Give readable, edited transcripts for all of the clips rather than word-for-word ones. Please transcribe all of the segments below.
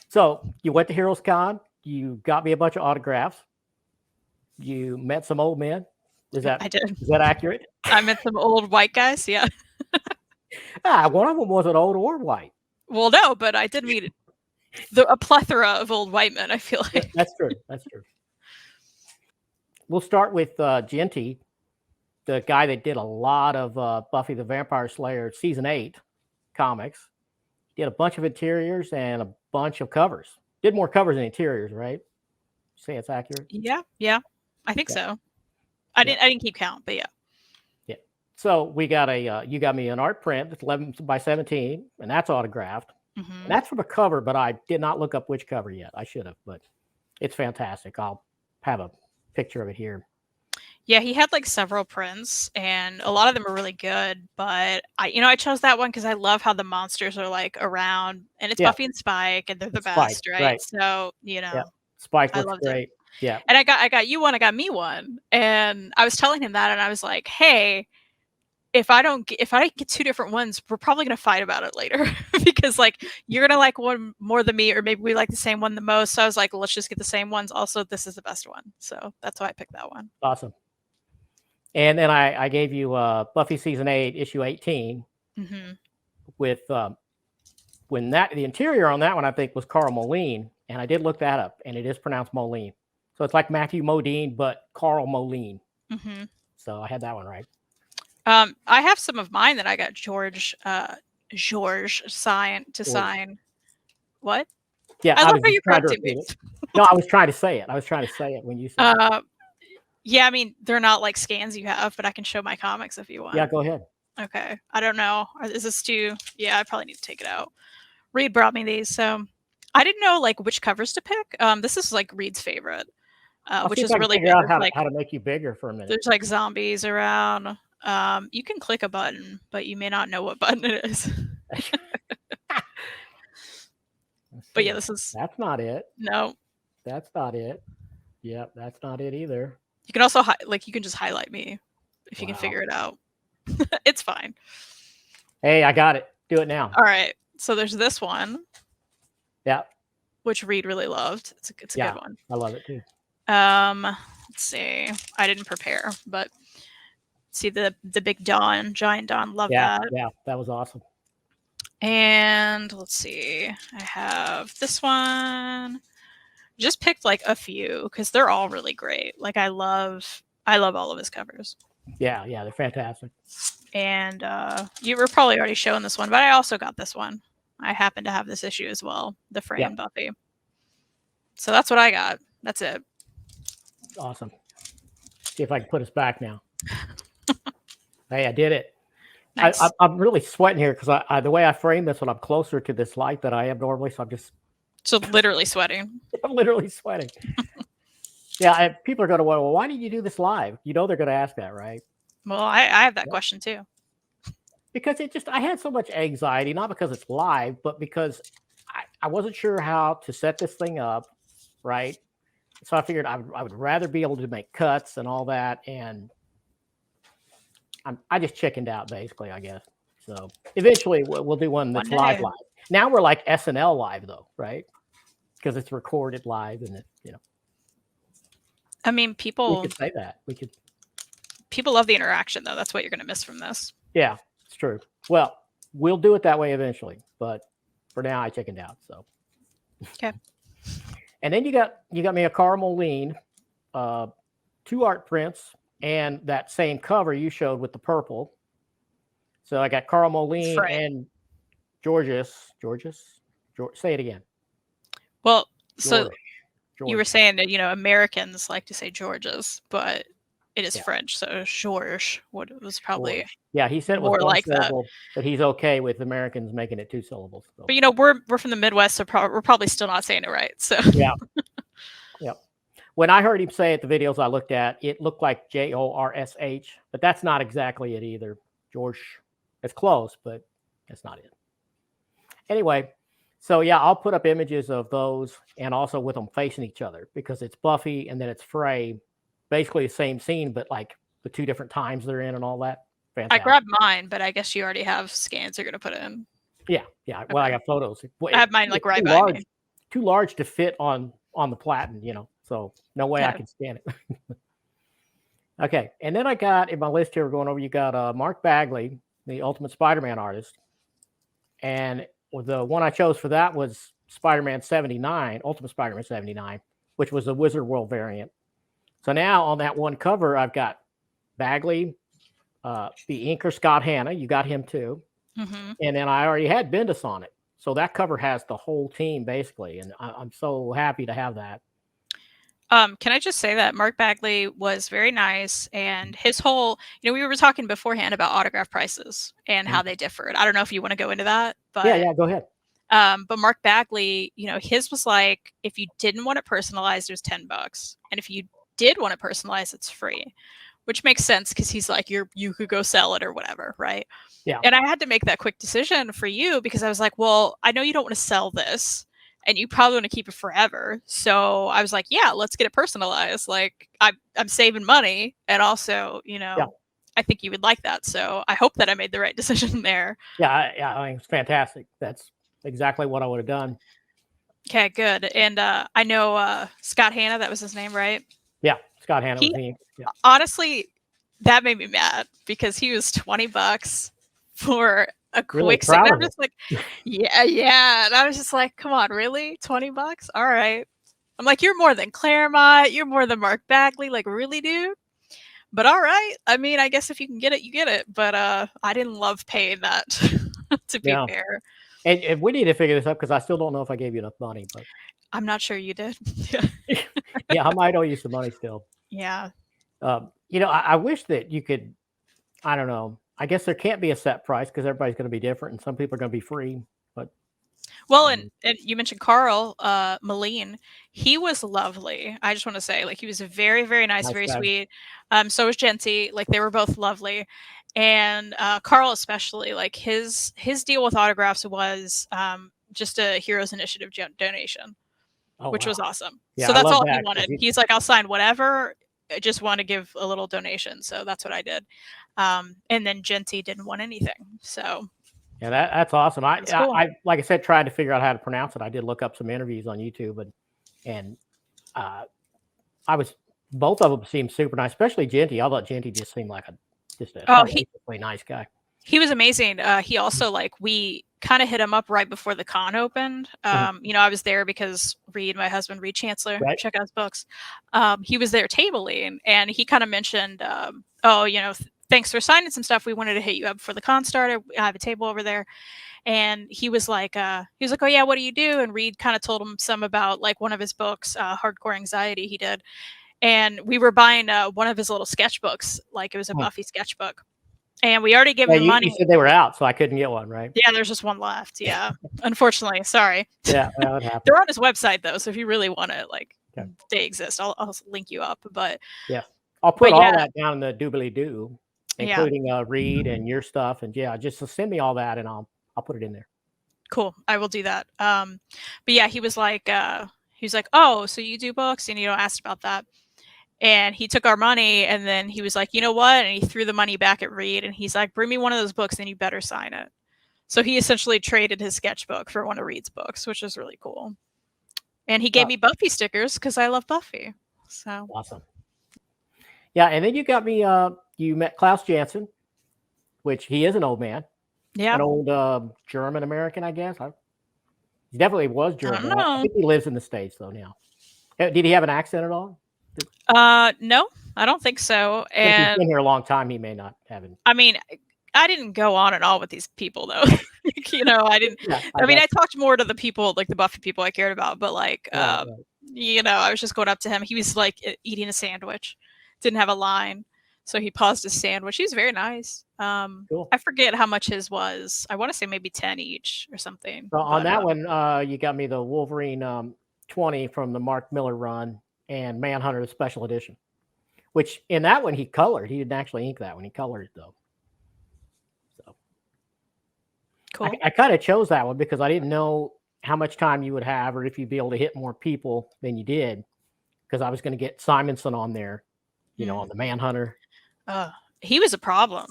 So you went to Heroes Con. You got me a bunch of autographs. You met some old men. Is I that did. is that accurate? I met some old white guys. Yeah. One of them wasn't old or white. Well, no, but I did meet a plethora of old white men, I feel Yeah, like. that's true. That's true. We'll start with Genty, the guy that did a lot of Buffy the Vampire Slayer season 8 comics. Did a bunch of interiors and a bunch of covers. Did more covers than interiors, right? Say it's accurate. Yeah, yeah. I think Yeah, so. yeah, I didn't keep count, but yeah. yeah. So we got you got me an art print that's 11 by 17, and that's autographed. And Hmm. that's from a cover, but I did not look up which cover yet. I should have, but it's fantastic. I'll have a picture of it here. Yeah, he had like several prints, and a lot of them are really good. But I chose that one because I love how the monsters are like around, and it's Yeah, Buffy and Spike, and they're the it's Spike, best, right? right? So Yeah, Spike I looks loved it. great. Yeah, And I got you one, I got me one, and I was telling him that, and I was like, hey, if I get two different ones, we're probably gonna fight about it later because like you're gonna like one more than me, or maybe we like the same one the most. So I was like, let's just get the same ones. Also, this is the best one, so that's why I picked that one. awesome. And then I gave you Buffy season 8, issue 18, Hmm. with when that the interior on that one I think was Carl Moline, and I did look that up, and it is pronounced Moline. So it's like Matthew Modine, but Carl Moline. Hmm. So I had that one right. I have some of mine that I got George George. sign. What? Yeah, I I love was how just you trying to corrected me. repeat it. No, I was trying to say it. I was trying to say it when you said it. Uh, yeah, I mean they're not like scans you have, but I can show my comics if you Yeah, want. go ahead. Okay. I don't know. Is this too? Yeah, I probably need to take it out. Reed brought me these, so I didn't know like which covers to pick. This is like Reed's favorite, I'll see which if is I can really figure good. out how to make you bigger for a minute. There's like zombies around. You can click a button, but you may not know what button it is. Let's But yeah, see. this is That's not it. no. That's not it. Yep, that's not it either. You can also like you can just highlight me if you can Wow. figure it out. It's fine. Hey, I got it. Do it now. All right. So there's this one, Yeah, which Reed really loved. It's a good yeah, one. I love it too. Let's see. I didn't prepare, but see the big Dawn, giant Dawn. Love Yeah, that. yeah, that was awesome. And let's see. I have this one. Just picked like a few because they're all really great. Like I love all of his covers. Yeah, yeah, they're fantastic. And you were probably already showing this one, but I also got this one. I happen to have this issue as well, the Yeah, frame Buffy. So that's what I got. That's it. awesome. See if I can put us back now. Hey, I did it. Nice. I'm really sweating here because the way I frame this one, I'm closer to this light than I am normally, so So literally sweating. I'm literally sweating. Yeah, people are going to wonder, well, why did you do this live? You know they're going to ask that, right? Well, I have that question too. Because I had so much anxiety, not because it's live, but because I wasn't sure how to set this thing up, right? So I figured I would rather be able to make cuts and all that, and I just chickened out basically, I guess. So eventually we'll do one that's One live. day. Now we're like SNL live though, right? Because it's recorded live, and I mean, we people could say that. We could. people love the interaction though. That's what you're going to miss from this. Yeah, it's true. Well, we'll do it that way eventually, but for now I chickened out. So. Okay. And then you got me a Carl Moline, 2 art prints, and that same cover you showed with the purple. So I got Carl Moline Right. and Georges. Say it again. Well, so George. you were saying that Americans like to say Georges, but it is Yeah. French, so Georges was probably George. Yeah, he said it was more one like that. syllable, but he's okay with Americans making it 2 syllables. So. But we're from the Midwest, so we're probably still not saying it right. So Yeah. Yep. When I heard him say it, the videos I looked at, it looked like Jorsh, but that's not exactly it either. George, it's close, but that's not it. Anyway, so yeah, I'll put up images of those and also with them facing each other because it's Buffy and then it's Frey, basically the same scene, but like the 2 different times they're in and all that. Fantastic. I grabbed mine, but I guess you already have scans you're gonna put in. Yeah, yeah. Well, I got photos. I have mine like right by me. too large to fit on the platen, you know. So no way I can scan it. Okay, and then I got in my list here. We're going over. You got Mark Bagley, the Ultimate Spider-Man artist, and the one I chose for that was Spider-Man 79, Ultimate Spider-Man 79, which was the Wizard World variant. So now on that one cover, I've got Bagley, the inker Scott Hanna. You got him too. Mm-hmm. And then I already had Bendis on it. So that cover has the whole team basically. And I'm so happy to have that. Can I just say that Mark Bagley was very nice, and his whole, you know, we were talking beforehand about autograph prices and how they differed. I don't know if you want to go into that, but yeah, go ahead. But Mark Bagley, you know, his was like, if you didn't want it personalized, it was $10, and if you did want it personalized, it's free, which makes sense because he's like, you could go sell it or whatever, right? Yeah. And I had to make that quick decision for you because I was like, well, I know you don't want to sell this, and you probably want to keep it forever. So I was like, yeah, let's get it personalized. Like I'm saving money, and also, you know, I think you would like that. So I hope that I made the right decision there. Yeah, I think it's fantastic. That's exactly what I would have done. Okay, good. And I know Scott Hanna, that was his name, right? Yeah, Scott Hanna was me. Yeah. Honestly, that made me mad because he was $20 for a quick signature. I'm just like, yeah. And I was just like, come on, really? $20? All right. I'm like, you're more than Claremont. You're more than Mark Bagley. Like, really, dude? But all right. I mean, I guess if you can get it, you get it. But I didn't love paying that, to be fair. And we need to figure this up because I still don't know if I gave you enough money. But I'm not sure you did. Yeah, I might owe you some money still. Yeah. You know, I wish that you could, I don't know. I guess there can't be a set price because everybody's going to be different and some people are going to be free. But well, and you mentioned Carl Moline. He was lovely. I just want to say, like, he was a very, very nice, very sweet. So was Genty. Like, they were both lovely. And Carl especially, like, his deal with autographs was just a Heroes Initiative donation, which was awesome. Yeah, so that's all he wanted. He's like, I'll sign whatever. I just want to give a little donation. So that's what I did. And then Genty didn't want anything. So yeah, that's awesome. I like I said, tried to figure out how to pronounce it. I did look up some interviews on YouTube, and both of them seemed super nice, especially Genty. I thought Genty just seemed like a nice guy. He was amazing. He also, like, we kind of hit him up right before the con opened. You know, I was there because my husband, Reed Chancellor, check out his books. He was there tabling, and he kind of mentioned, oh, you know, thanks for signing some stuff. We wanted to hit you up before the con started. I have a table over there. And he was like, oh yeah, what do you do? And Reed kind of told him some about, like, one of his books, Hardcore Anxiety he did. And we were buying one of his little sketchbooks, like it was a Buffy sketchbook. And we already gave him money. You said they were out, so I couldn't get one, right? Yeah, there's just one left. Yeah, unfortunately, sorry. Yeah, that happened. They're on his website though, so if you really want it, like, they exist. I'll link you up. But yeah, I'll put all that down in the doobly doo, including Reed and your stuff, and just send me all that, and I'll put it in there. Cool, I will do that. But yeah, he was like, oh, so you do books, and asked about that. And he took our money, and then he was like, you know what? And he threw the money back at Reed, and he's like, bring me one of those books, and you better sign it. So he essentially traded his sketchbook for one of Reed's books, which is really cool. And he gave me Buffy stickers because I love Buffy. So awesome. Yeah, and then you got me, you met Klaus Janson, which he is an old man. Yeah. An old German-American, I guess. He definitely was German. I think he lives in the States, though, now. Did he have an accent at all? No, I don't think so. And if he's been here a long time, he may not have it. I mean, I didn't go on and on with these people though. I didn't. Yeah, I talked more to the people, like the Buffy people I cared about, but like, I was just going up to him. He was like eating a sandwich, didn't have a line, so he paused his sandwich. He was very nice. Cool. I forget how much his was. I want to say maybe 10 each or something. So on that one, you got me the Wolverine 20 from the Mark Miller run. And Manhunter Special Edition, which in that one he colored. He didn't actually ink that one. He colored it though. So cool. I kind of chose that one because I didn't know how much time you would have or if you'd be able to hit more people than you did. Because I was going to get Simonson on there, on the Manhunter. He was a problem.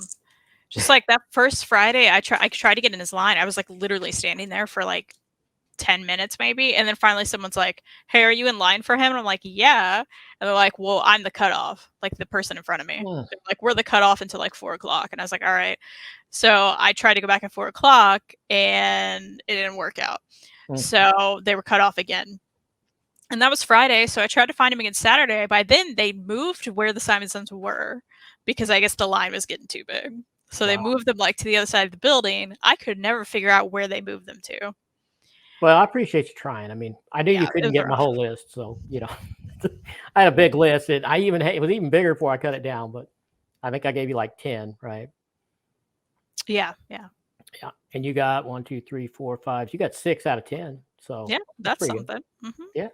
Just like that first Friday, I tried to get in his line. I was like literally standing there for like 10 minutes maybe. And then finally someone's like, hey, are you in line for him? And I'm like, yeah. And they're like, well, I'm the cutoff, like the person in front of me. Mm. They're like, we're the cutoff until like 4 o'clock. And I was like, all right. So I tried to go back at 4 o'clock and it didn't work out. Mm. So they were cut off again. And that was Friday. So I tried to find him again Saturday. By then they moved where the Simonsons were because I guess the line was getting too big. So they Wow. moved them like to the other side of the building. I could never figure out where they moved them to. Well, I appreciate you trying. I mean, I knew Yeah, you it couldn't was get my rough. whole list, so I had a big list, and it was even bigger before I cut it down. But I think I gave you like 10, right? Yeah. Yeah, and you got 1, 2, 3, 4, 5. You got 6 out of 10. So Yeah, that's pretty good. something. Mm-hmm. Yeah,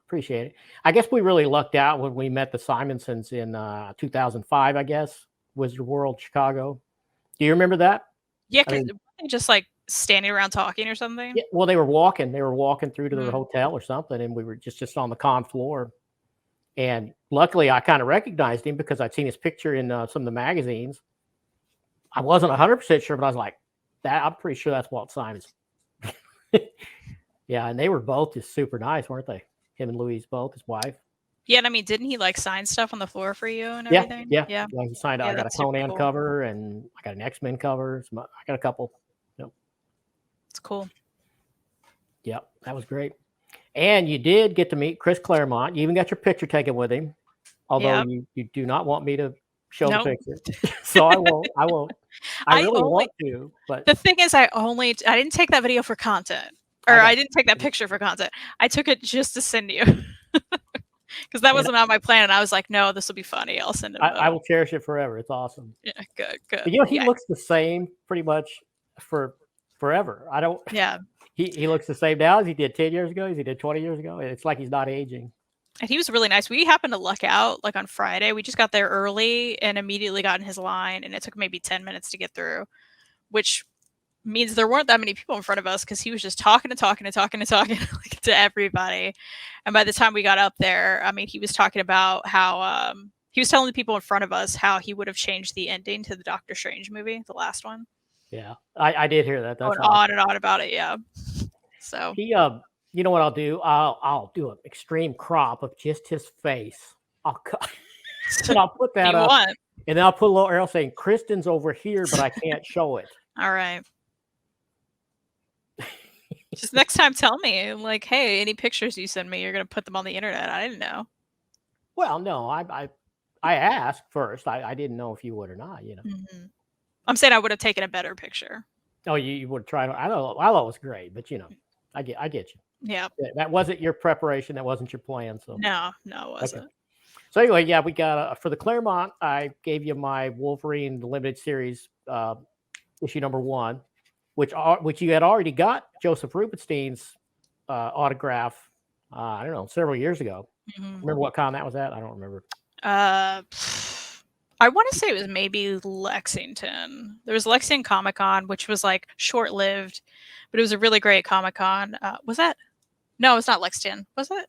appreciate it. I guess we really lucked out when we met the Simonsons in 2005. I guess Wizard World Chicago. Do you remember that? Yeah, I because mean, they just like standing around talking or something. yeah, well, they were walking. They were walking through to their Mm. hotel or something, and we were just on the con floor. And luckily, I kind of recognized him because I'd seen his picture in some of the magazines. I wasn't 100% sure, but I was like, "That I'm pretty sure that's Walt Simons." Yeah, and they were both just super nice, weren't they? Him and Louise both, his wife. Yeah, and I mean, didn't he like sign stuff on the floor for you and Yeah, everything? yeah. Yeah. He signed. Yeah, I got a that's super Conan cool. cover, and I got an X-Men cover. I got a couple. It's cool. Yep, that was great. And you did get to meet Chris Claremont. You even got your picture taken with him, although Yeah. you do not want me to show Nope. the picture. So I won't. I really want to, but The thing is, I didn't take that video for content, or I didn't take that picture for content. I took it just to send you. Because that wasn't on my plan, and I was like, no, this will be funny. I'll send it. I will cherish it forever. It's awesome. Yeah, good. But he looks the same pretty much for forever. I don't. Yeah. He looks the same now as he did 10 years ago, as he did 20 years ago. It's like he's not aging. And he was really nice. We happened to luck out like on Friday. We just got there early and immediately got in his line, and it took maybe 10 minutes to get through, which means there weren't that many people in front of us because he was just talking like, to everybody. And by the time we got up there, I mean, he was talking about how he was telling the people in front of us how he would have changed the ending to the Doctor Strange movie, the last one. Yeah, I did hear that. That's going on and on about it. Yeah. So he you know what I'll do? I'll do an extreme crop of just his face. I'll cut and I'll put that up, and then I'll put a little arrow saying Kristan's over here, but I can't show it. All right. Just next time, tell me, like, hey, any pictures you send me, you're gonna put them on the internet. I didn't know. Well, no, I asked first. I didn't know if you would or not. Mm-hmm. I'm saying I would have taken a better picture. Oh, you would try to. I thought it was great, but I get you. Yeah. That wasn't your preparation. That wasn't your plan. So no, it wasn't. Okay. So anyway, yeah, we got for the Claremont. I gave you my Wolverine limited series issue number 1, which you had already got Joseph Rubinstein's autograph. I don't know, several years ago. Mm-hmm. Remember what con that was at? I don't remember. I want to say it was maybe Lexington. There was Lexington Comic-Con, which was like short-lived, but it was a really great Comic-Con. Was that? No, it's not Lexington. Was it?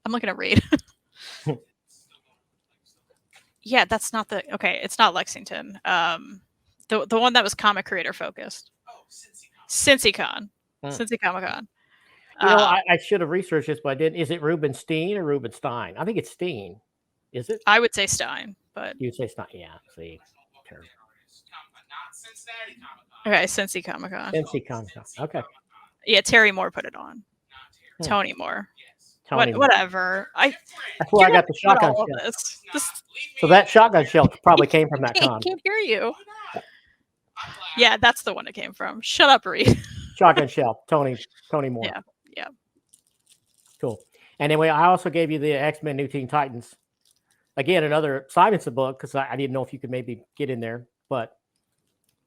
I'm looking at Reed. Yeah, that's not the. Okay, it's not Lexington. The one that was comic creator focused. Oh, CincyCon. Cincy Comic-Con. I should have researched this, but I didn't. Is it Rubenstein or Rubenstein? I think it's Steen. Is it? I would say Stein, but you'd say Stein. Yeah. See. Okay, Cincy Comic-Con. Cincy Comic-Con. Okay. Yeah, Terry Moore put it on. Tony Moore. Tony whatever. That's where I got the shotgun shell. So that shotgun shell probably came from that con. I can't hear you. Yeah, that's the one it came from. Shut up, Reed. Shotgun shell. Tony Moore. Yeah. Cool. And anyway, I also gave you the X-Men New Teen Titans. Again, another Simonson book because I didn't know if you could maybe get in there, but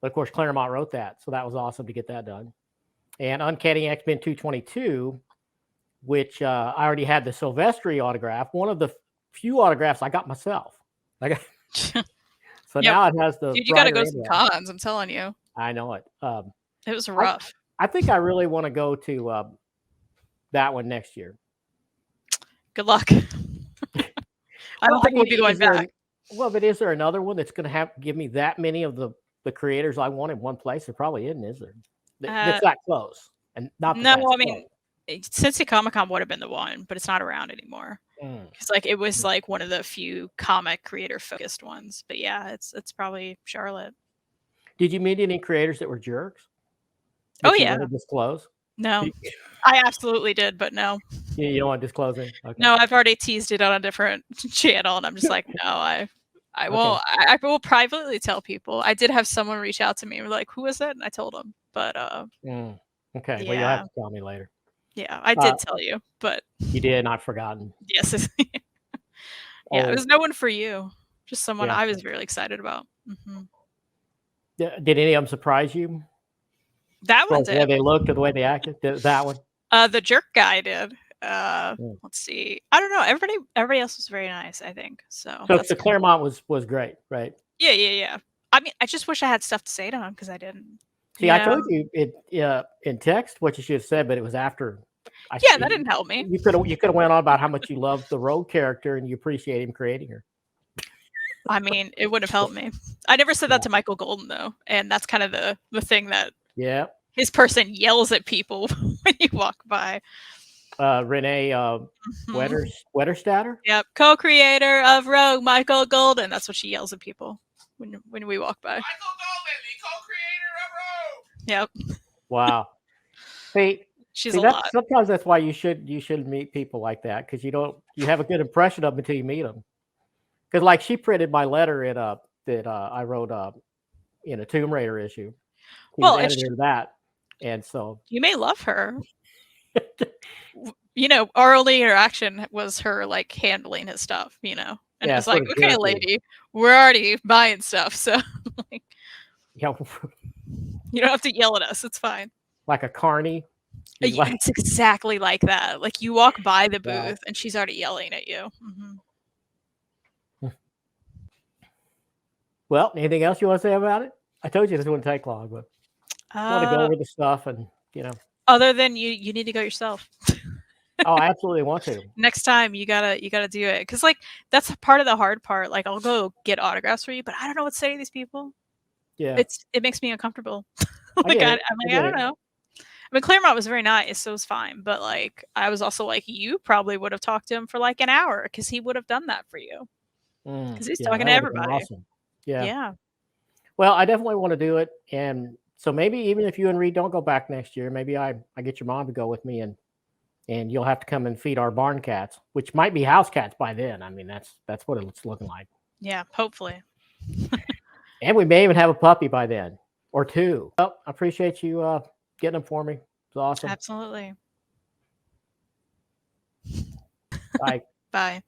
of course Claremont wrote that, so that was awesome to get that done. And Uncanny X-Men 222, which I already had the Silvestri autograph. One of the few autographs I got myself. So now it has the. Dude, you got to go to some cons. I'm telling you. I know it. It was rough. I think I really want to go to that one next year. Good luck. I don't think we'll be going back. Well, but is there another one that's going to give me that many of the creators I want in one place? There probably isn't, is there? It's that close, and not. No, I mean, Cincy Comic Con would have been the one, but it's not around anymore. Because like it was like one of the few comic creator focused ones. But yeah, it's probably Charlotte. Did you meet any creators that were jerks? Oh That you yeah. want to disclose? No, I absolutely did, but no. You don't want to disclose it? Okay. No, I've already teased it on a different channel, and I'm just like, no, I won't. I will privately tell people. I did have someone reach out to me and were like, "Who is it?" And I told them, but Okay. yeah. Well, you'll have to tell me later. Yeah, I did tell you, but you did. I've forgotten. Yes. Yeah, it was no one for you. Just someone I was really excited about. Did any of them surprise you? That one did. The way they looked or the way they acted? That one? The jerk guy did. Let's see. I don't know. Everybody else was very nice, I think. So the Claremont was great, right? Yeah. I mean, I just wish I had stuff to say to him because I didn't. See, I told you it in text what you should have said, but it was after. Yeah, that didn't help me. You could have went on about how much you loved the Rogue character and you appreciate him creating her. I mean, it wouldn't have helped me. I never said that to Michael Golden though, and that's kind of the thing that his person yells at people when you walk by. Renee Wetterstatter? Yep, co-creator of Rogue, Michael Golden. That's what she yells at people when we walk by. Michael Golden, the co-creator of Rogue. Yep. Wow. See, she's a lot. Sometimes that's why you should meet people like that because you have a good impression of them until you meet them. Because like she printed my letter that I wrote in a Tomb Raider issue. Well, editor of that, and so you may love her. Our only interaction was her like handling his stuff, and it's like, okay, lady, we're already buying stuff, so like, you don't have to yell at us. It's fine. Like a carny. It's exactly like that. Like you walk by the booth and she's already yelling at you. Well, anything else you want to say about it? I told you this wouldn't take long, but I want to go over the stuff and Other than you need to go yourself. Oh, I absolutely want to. Next time you gotta do it because like that's part of the hard part. Like I'll go get autographs for you, but I don't know what to say to these people. Yeah, it makes me uncomfortable. I'm like I don't know. I mean, Claremont was very nice, so it was fine. But like I was also like, you probably would have talked to him for like an hour because he would have done that for you because he's talking to everybody. Awesome. Yeah. Well, I definitely want to do it, and so maybe even if you and Reed don't go back next year, maybe I get your mom to go with me and you'll have to come and feed our barn cats, which might be house cats by then. I mean, that's what it's looking like. Yeah, hopefully. And we may even have a puppy by then or two. Well, I appreciate you getting them for me. It's awesome. Absolutely. Bye. Bye.